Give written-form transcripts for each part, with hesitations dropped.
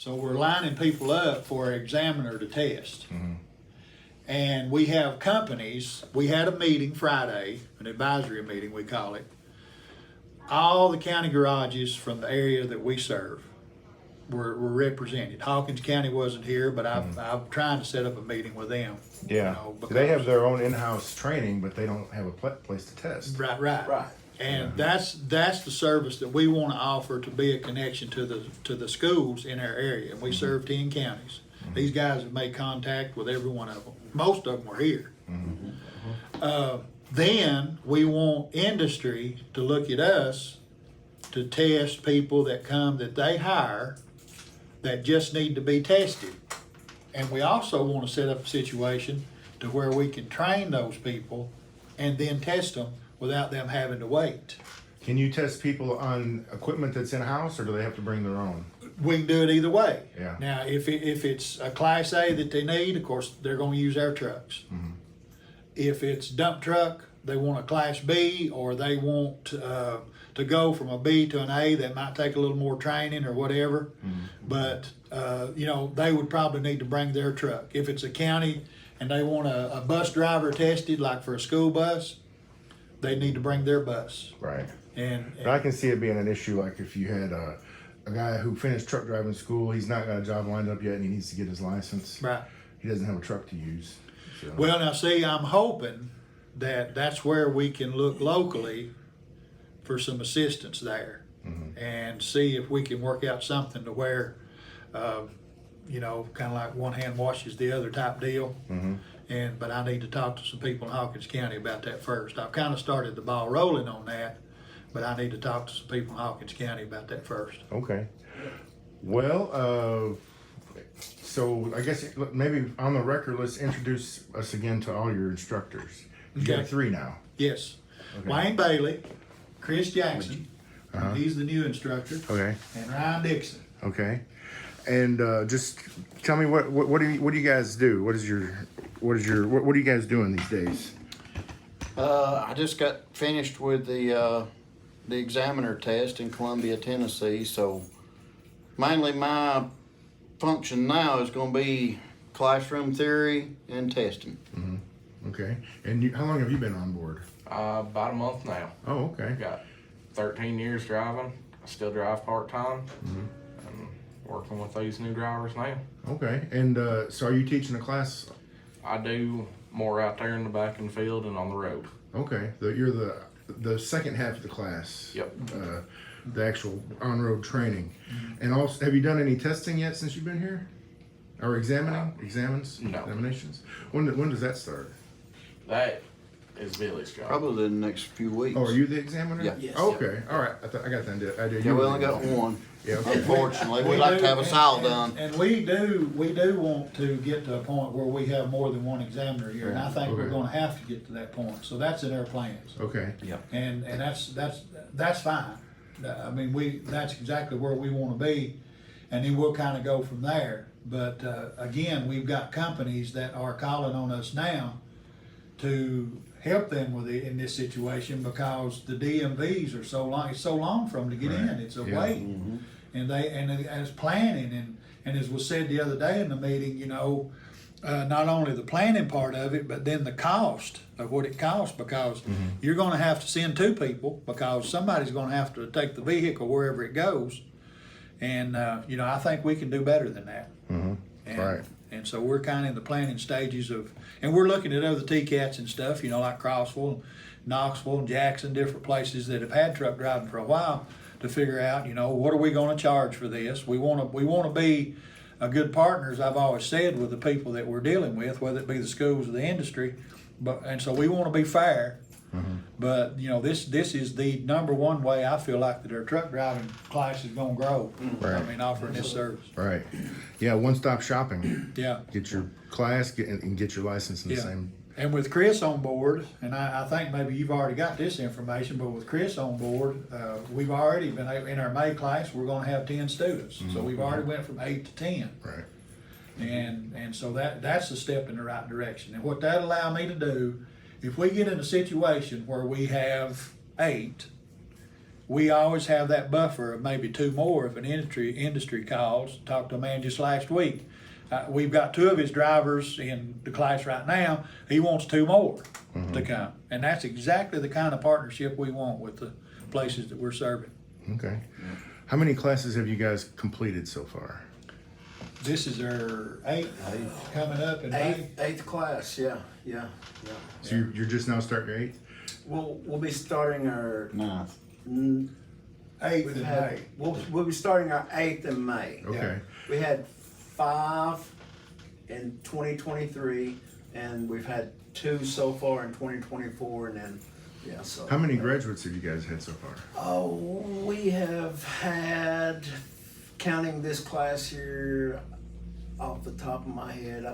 So we're lining people up for an examiner to test. And we have companies, we had a meeting Friday, an advisory meeting we call it. All the county garages from the area that we serve were represented. Hawkins County wasn't here, but I'm trying to set up a meeting with them. Yeah, they have their own in-house training, but they don't have a place to test. Right. And that's the service that we want to offer, to be a connection to the schools in our area. And we serve 10 counties. These guys have made contact with every one of them. Most of them were here. Then we want industry to look at us to test people that come that they hire that just need to be tested. And we also want to set up a situation to where we can train those people and then test them without them having to wait. Can you test people on equipment that's in-house, or do they have to bring their own? We can do it either way. Yeah. Now, if it's a Class A that they need, of course, they're going to use our trucks. If it's dump truck, they want a Class B, or they want to go from a B to an A, that might take a little more training or whatever. But, they would probably need to bring their truck. If it's a county and they want a bus driver tested, like for a school bus, they need to bring their bus. Right. And But I can see it being an issue, like if you had a guy who finished truck driving school, he's not got a job lined up yet, and he needs to get his license. right. He doesn't have a truck to use. So. Well, now see, I'm hoping that that's where we can look locally for some assistance there, and see if we can work out something to where, kind of like one hand washes the other type deal. But I need to talk to some people in Hawkins County about that first. I've kind of started the ball rolling on that, but I need to talk to some people in Hawkins County about that first. Okay. Well, so I guess maybe on the record, let's introduce us again to all your instructors. You got 3 now. Yes. Okay. Wayne Bailey, Chris Jackson, he's the new instructor, Okay. and Ryan Dixon. Okay. And just tell me what do you guys do? What are you guys doing these days? I just got finished with the examiner test in Columbia, Tennessee. So mainly my function now is going to be classroom theory and testing. Okay. And how long have you been on board? About a month now. Oh, okay. Got 13 years driving. I still drive part-time. And working with these new drivers now. Okay. And so are you teaching a class? I do more out there in the back in the field and on the road. Okay. You're the second half of the class. Yep. The actual on-road training. And also, have you done any testing yet since you've been here? Or examinations? When does that start? That is Billy's job. Probably in the next few weeks. Oh, are you the examiner? Yeah. Yes. Okay. All right. I got that idea. Yeah, we only got one. Yeah. Okay. Unfortunately, we'd like to have us all done. And we do want to get to a point where we have more than one examiner here, and I think we're Okay. going to have to get to that point. So that's in our plans, Okay. and that's fine. I mean, that's exactly where we want to be, and then we'll kind of go from there. But again, we've got companies that are calling on us now to help them in this situation, because the DMVs are so long. It's so long for them to get in. It's a wait, and as planning and as was said the other day in the meeting, not only the planning part of it, but then the cost of what it costs, because you're going to have to send 2 people, because somebody's going to have to take the vehicle wherever it goes, and I think we can do better than that. Right. And so we're kind of in the planning stages and we're looking at other TCATs and stuff, like Crossville, Knoxville, and Jackson, different places that have had truck driving for a while, to figure out, what are we going to charge for this? We want to be a good partners, I've always said, with the people that we're dealing with, whether it be the schools or the industry, and so we want to be fair. But this is the number one way I feel like that our truck driving class is going to grow. Right. I mean, offering this service. Right. Yeah. One-stop shopping. Yeah. Get your class and get your license in the same. And with Chris on board, and I think maybe you've already got this information, but with Chris on board, we've already been in our May class. We're going to have 10 students, so we've already went from 8 to 10. Right. And so that's a step in the right direction. And what that allow me to do, if we get in a situation where we have 8, we always have that buffer of maybe 2 more if an industry calls. Talked to a man just last week. We've got 2 of his drivers in the class right now. He wants 2 more to come. And that's exactly the kind of partnership we want with the places that we're serving. Okay. How many classes have you guys completed so far? This is our 8th coming up in May. Eighth class, yeah. So you're just now starting your 8th? We'll be starting our 9th. 8th we've in had, May. we'll be starting our 8th in May. Okay. We had 5 in 2023, and we've had 2 so far in 2024, and then so. How many graduates have you guys had so far? Oh, we have had, counting this class here, off the top of my head,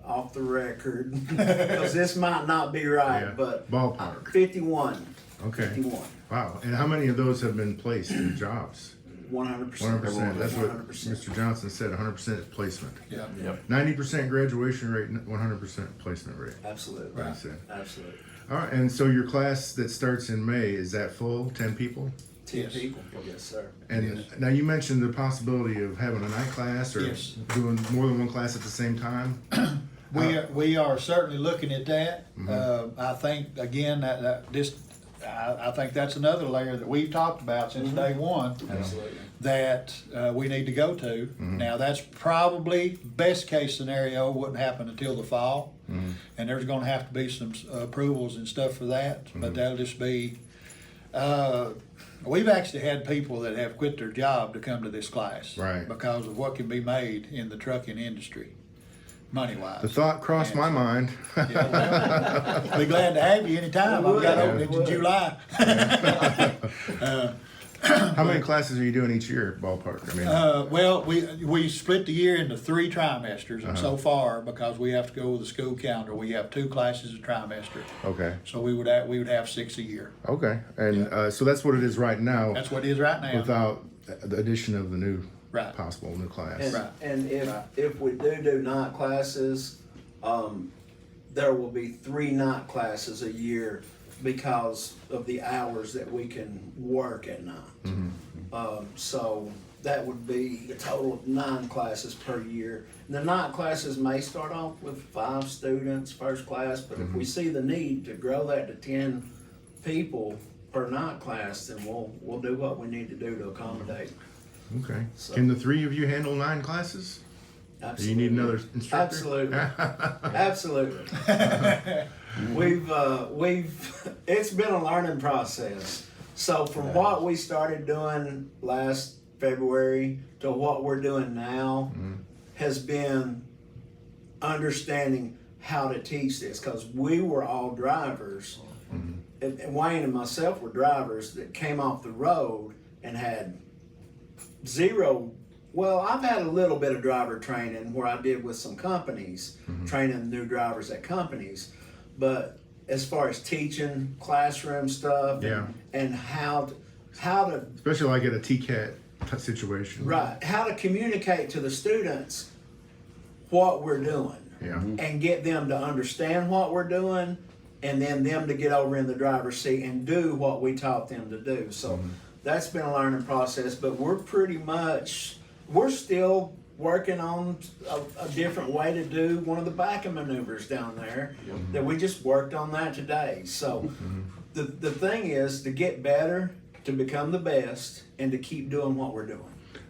off the record, because this might not be right, Yeah. but Ballpark. 51. Okay. 51. Wow. And how many of those have been placed in jobs? 100%. 100%. That's what 100%. Mr. Johnson said, 100% placement. Yeah. Yep. 90% graduation rate, 100% placement rate. Absolutely. That's it. Absolutely. All right, and so your class that starts in May, is that full, 10 people? 10 Yes. people. Yes, sir. And Yes. now you mentioned the possibility of having a night class or Yes. doing more than one class at the same time. We are certainly looking at that. I think, again, I think that's another layer that we've talked about since day one. Absolutely. That we need to go to. Now, that's probably best case scenario wouldn't happen until the fall, and there's going to have to be some approvals and stuff for that. But that'll just be. We've actually had people that have quit their job to come to this class, Right. because of what can be made in the trucking industry, money wise. The thought crossed my mind. Be glad to have you anytime. I've got openings in July. How many classes are you doing each year, ballpark? I mean, Well, we split the year into 3 trimesters, and so far, because we have to go with the school calendar, we have 2 classes a trimester. okay, So we would have 6 a year. okay, and so that's what it is right now, That's what it is right now. without the addition of the new Right. possible new class. And, Right. and Right. if we do night classes, there will be 3 night classes a year because of the hours that we can work at night. So that would be a total of 9 classes per year. And the night classes may start off with 5 students first class, but if we see the need to grow that to 10 people per night class, then we'll do what we need to do to accommodate. Okay. So- Can the 3 of you handle 9 classes? Do you need another instructor? Absolutely. Absolutely. It's been a learning process. So from what we started doing last February to what we're doing now has been understanding how to teach this, because we were all drivers, and Wayne and myself were drivers that came off the road and had zero. Well, I've had a little bit of driver training where I did with some companies, training new drivers at companies. But as far as teaching classroom stuff Yeah. and how to Especially like at a TCAT situation. how to communicate to the students what we're doing Yeah. and get them to understand what we're doing, and then them to get over in the driver's seat and do what we taught them to do. So that's been a learning process, but we're still working on a different way to do one of the backing maneuvers down there that we just worked on that today. So the thing is to get better, to become the best, and to keep doing what we're doing.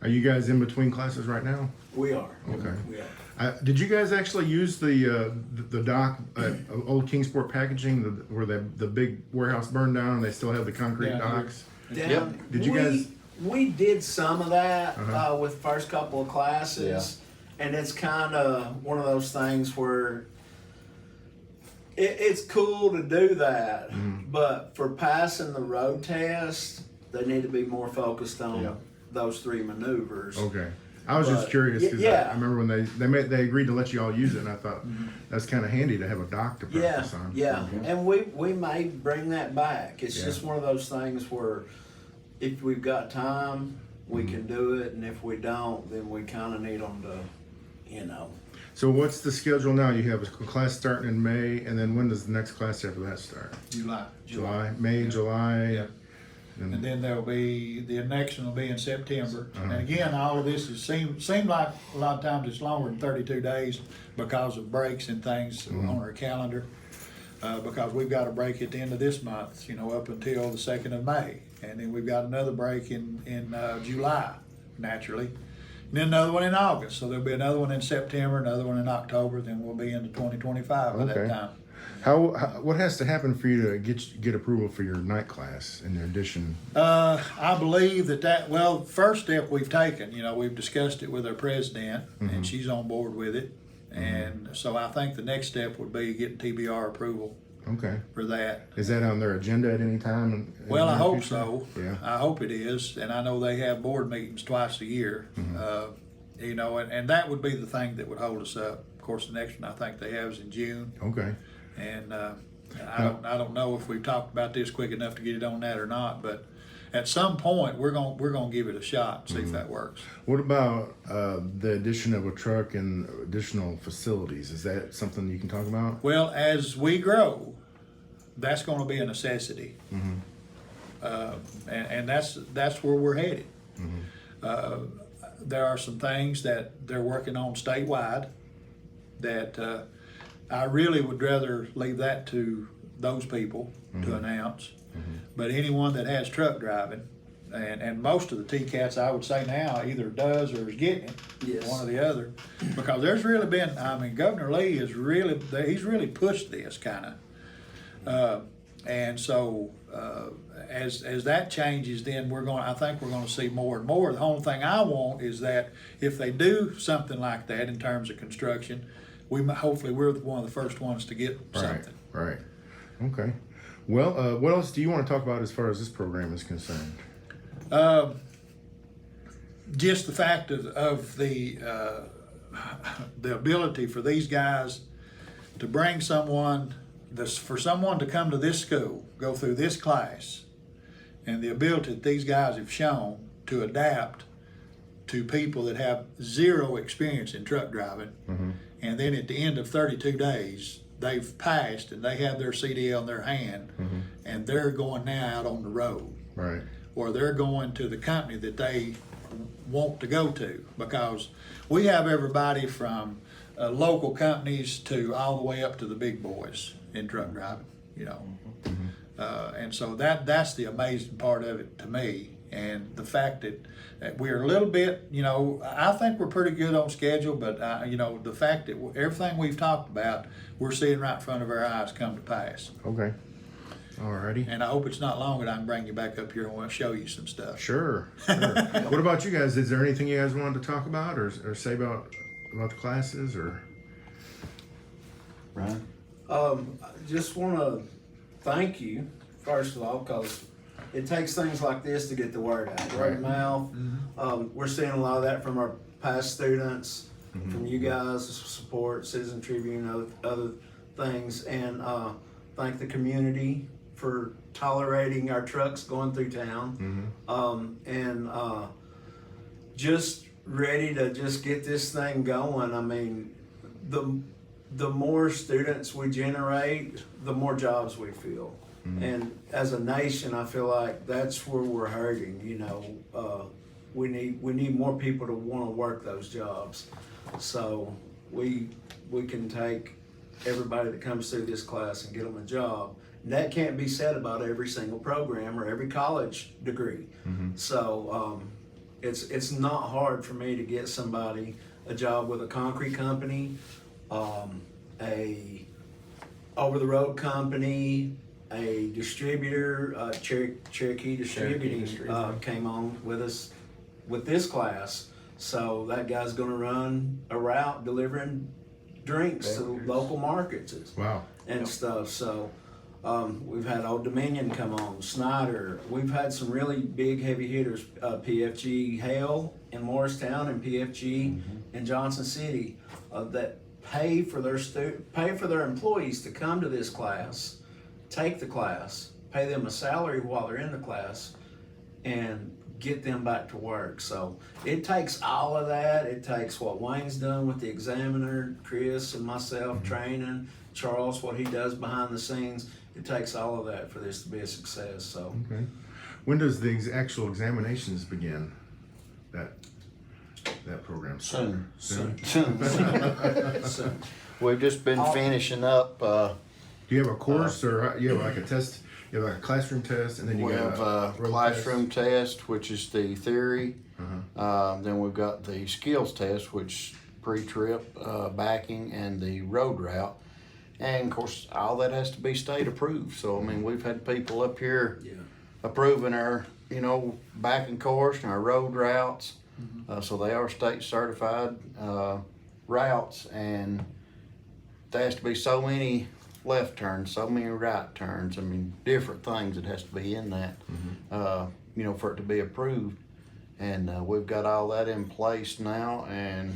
Are you guys in between classes right now? We are. Okay. We are. Did you guys actually use the dock at Old Kingsport Packaging, where the big warehouse burned down and they still have the concrete Yeah. docks? Down, Did you guys- We did some of that with first couple of classes, and it's kind of one of those things where it's cool to do that, but for passing the road test, they need to be more focused on those 3 maneuvers. Okay. I was just But, curious because yeah. I remember when they agreed to let you all use it, and I thought that's kind of handy to have a dock to practice on. And we may bring that back. It's Yeah. just one of those things where if we've got time, we can do it, and if we don't, then we kind of need them to, So what's the schedule now? You have a class starting in May, and then when does the next class after that start? July. May, Yeah. July. Yeah. And then there'll be, the next one will be in September. Uh-huh. And again, all of this is seem like a lot of times it's longer than 32 days because of breaks and things on our calendar. Because we've got a break at the end of this month, up until the 2nd of May. And then we've got another break in July, naturally. And then another one in August. So there'll be another one in September, another one in October, then we'll be into 2025 by that Okay. time. What has to happen for you to get approval for your night class in addition? I believe well, first step we've taken, we've discussed it with our president, and she's on board with it. And so I think the next step would be getting TBR approval Okay. for that. Is that on their agenda at any time? in Well, the I near hope future? so. Yeah. I hope it is, and I know they have board meetings twice a year. And that would be the thing that would hold us up. Of course, the next one I think they have is in June, Okay. and I don't know if we've talked about this quick enough to get it on that or not, but at some point we're gonna give it a shot, see if that works. What about the addition of a truck and additional facilities? Is that something you can talk about? Well, as we grow, that's going to be a necessity, and that's where we're headed. There are some things that they're working on statewide that I really would rather leave that to those people to announce. But anyone that has truck driving, and most of the TCATs I would say now either does or is getting it, Yes. one or the other, because there's really been, Governor Lee he's really pushed this kind of, and so as that changes, then I think we're gonna see more and more. The only thing I want is that if they do something like that in terms of construction, hopefully we're one of the first ones to get something. Right. Okay. Well, what else do you want to talk about as far as this program is concerned? Just the fact of the ability for these guys to bring for someone to come to this school, go through this class, and the ability that these guys have shown to adapt to people that have zero experience in truck driving, and then at the end of 32 days, they've passed and they have their CDL in their hand, and they're going now out on the road. Right. Or they're going to the company that they want to go to, because we have everybody from local companies to all the way up to the big boys in truck driving, and so that's the amazing part of it to me, and the fact that we're a little bit, I think we're pretty good on schedule, but the fact that everything we've talked about, we're seeing right in front of our eyes come to pass. Okay. Alrighty. And I hope it's not long and I can bring you back up here and we'll show you some stuff. Sure. What about you guys? Is there anything you guys wanted to talk about or say about the classes or? Right. I just want to thank you, first of all, because it takes things like this to get the word out. Word of mouth. We're seeing a lot of that from our past students, from you guys, support, Citizen Tribune, other things, and thank the community for tolerating our trucks going through town, and just ready to just get this thing going. I mean, the more students we generate, the more jobs we fill. And as a nation, I feel like that's where we're hurting. We need more people to want to work those jobs. So we can take everybody that comes through this class and get them a job. And that can't be said about every single program or every college degree. So it's not hard for me to get somebody a job with a concrete company, a over-the-road company, a distributor, Cherokee Distributing came on with us with this class. So that guy's gonna run a route delivering drinks to local markets and stuff. So we've had Old Dominion come on, Snyder. We've had some really big heavy hitters, PFG Hale in Morristown and PFG in Johnson City, that pay for their employees to come to this class, take the class, pay them a salary while they're in the class, and get them back to work. So it takes all of that. It takes what Wayne's done with the examiner, Chris and myself training, Charles, what he does behind the scenes. It takes all of that for this to be a success. So. Okay. When does the actual examinations begin? That program start? Soon. Soon. So, We've just been finishing up, Do you have a course or you have like a test? You have like a classroom test, and then you we got have a road classroom test, which is the theory. Then we've got the skills test, which pre-trip, backing, and the road route. And of course, all that has to be state approved. So I mean, we've had people up here approving our, backing course and our road routes. So they are state certified routes, and there has to be so many left turns, so many right turns. I mean, different things that has to be in that, for it to be approved. And we've got all that in place now. And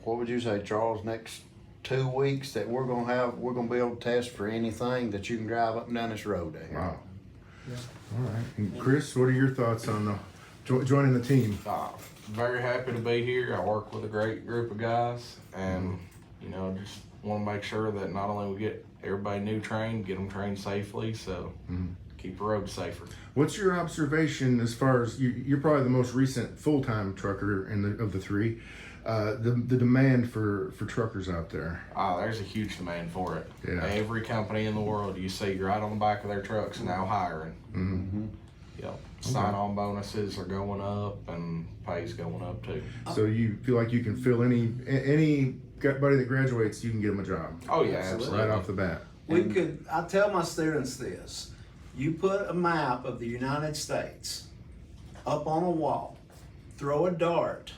what would you say, Charles? Next 2 weeks that we're gonna be able to test for anything that you can drive up and down this road there. Wow. All right. And Chris, what are your thoughts on joining the team? Very happy to be here. I work with a great group of guys, and just want to make sure that not only we get everybody new trained, get them trained safely, so keep the roads safer. What's your observation as far as you're probably the most recent full-time trucker of the three? The demand for truckers out there. There's a huge demand for it. Yeah. Every company in the world you see right on the back of their trucks now hiring. Yep. Sign-on bonuses are going up, and pay's going up too. So you feel like you can fill anybody that graduates, you can get them a job Oh yeah, absolutely. right off the bat. I tell my students this: you put a map of the United States up on a wall, throw a dart,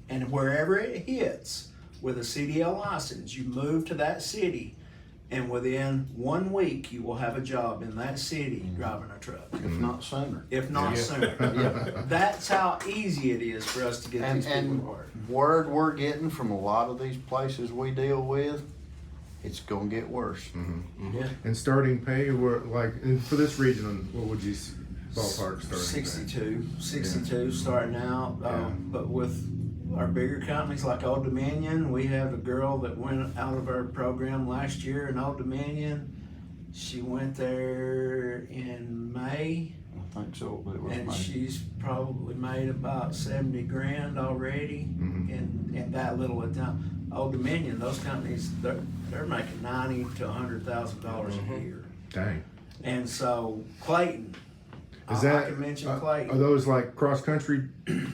and wherever it hits with a CDL license, you move to that city, and within 1 week you will have a job in that city driving a truck. If not sooner. If not sooner. That's how easy it is for us to get these people to work. Word we're getting from a lot of these places we deal with, it's gonna get worse. Yeah. And starting pay, for this region, what would you ballpark starting 62 starting out. But with our bigger companies like Old Dominion, we have a girl that went out of our program last year in Old Dominion. She went there in May, I think so, but it was and May. she's probably made about 70 grand already in that little of time. Old Dominion, those companies, they're making $90,000 to $100,000 a year. Dang. And so Clayton, Is I that can mention Clayton. Are those like cross country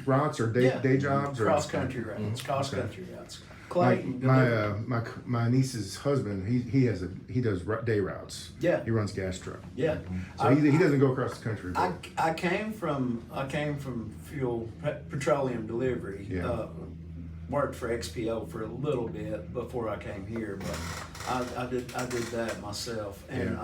routes or day jobs or cross country routes? Cross country routes. Like Clayton, my niece's husband, he does day routes. Yeah. He runs gas truck. yeah. So he doesn't go across the country. But I came from petroleum delivery. Yeah. Worked for XPO for a little bit before I came here, but I did that myself. And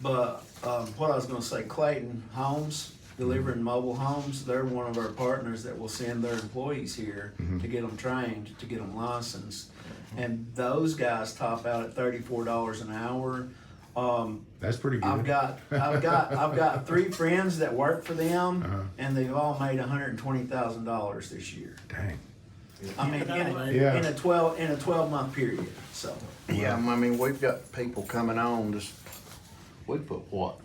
what I was going to say, Clayton Homes, delivering mobile homes, they're one of our partners that will send their employees here to get them trained, to get them licensed, and those guys top out at $34 an hour. that's pretty good. I've got 3 friends that work for them, and they've all made $120,000 this year. Dang. I mean, in a 12-month period. So Yeah, I mean, we've got people coming on, we put what,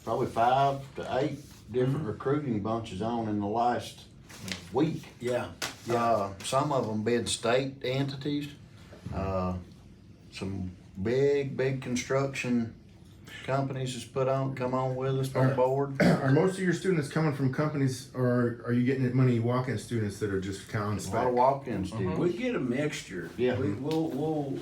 probably 5 to 8 different recruiting bunches on in the last week. yeah. Some of them being state entities, some big construction companies has come on with us on board. Are most of your students coming from companies, or are you getting money walk-in students that are just kind of on A lot spec? of walk-ins do. We get a mixture. Yeah. We'll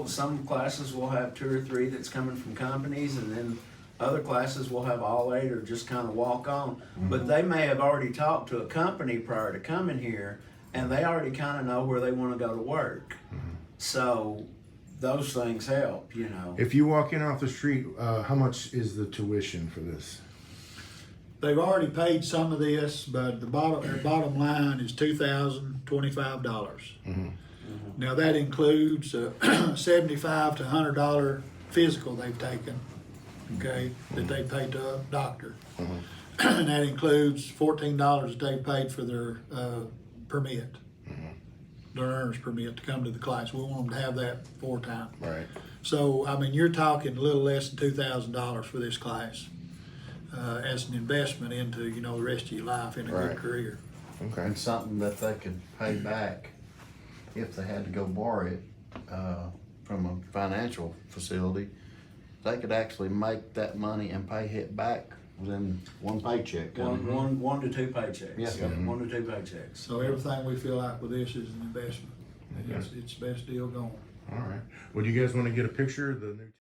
some classes will have 2 or 3 that's coming from companies, and then other classes will have all 8 or just kind of walk on. But they may have already talked to a company prior to coming here, and they already kind of know where they want to go to work. So those things help, If you walk in off the street, how much is the tuition for this? They've already paid some of this, but their bottom line is $2,025. Now that includes a $75 to $100 physical they've taken, okay, that they paid to a doctor. And that includes $14 that they paid for their permit, their earner's permit to come to the class. We want them to have that 4 times. Right. So, I mean, you're talking a little less than $2,000 for this class. as an investment into, you know, the rest of your life in a good Right. career. Okay. And something that they could pay back if they had to go borrow it, from a financial facility. They could actually make that money and pay it back within one paycheck. One to two paychecks. Yeah. 1 to 2 paychecks. So everything we feel like with this is an investment. Okay. It's the best deal going. All right. Well, do you guys want to get a picture of the new?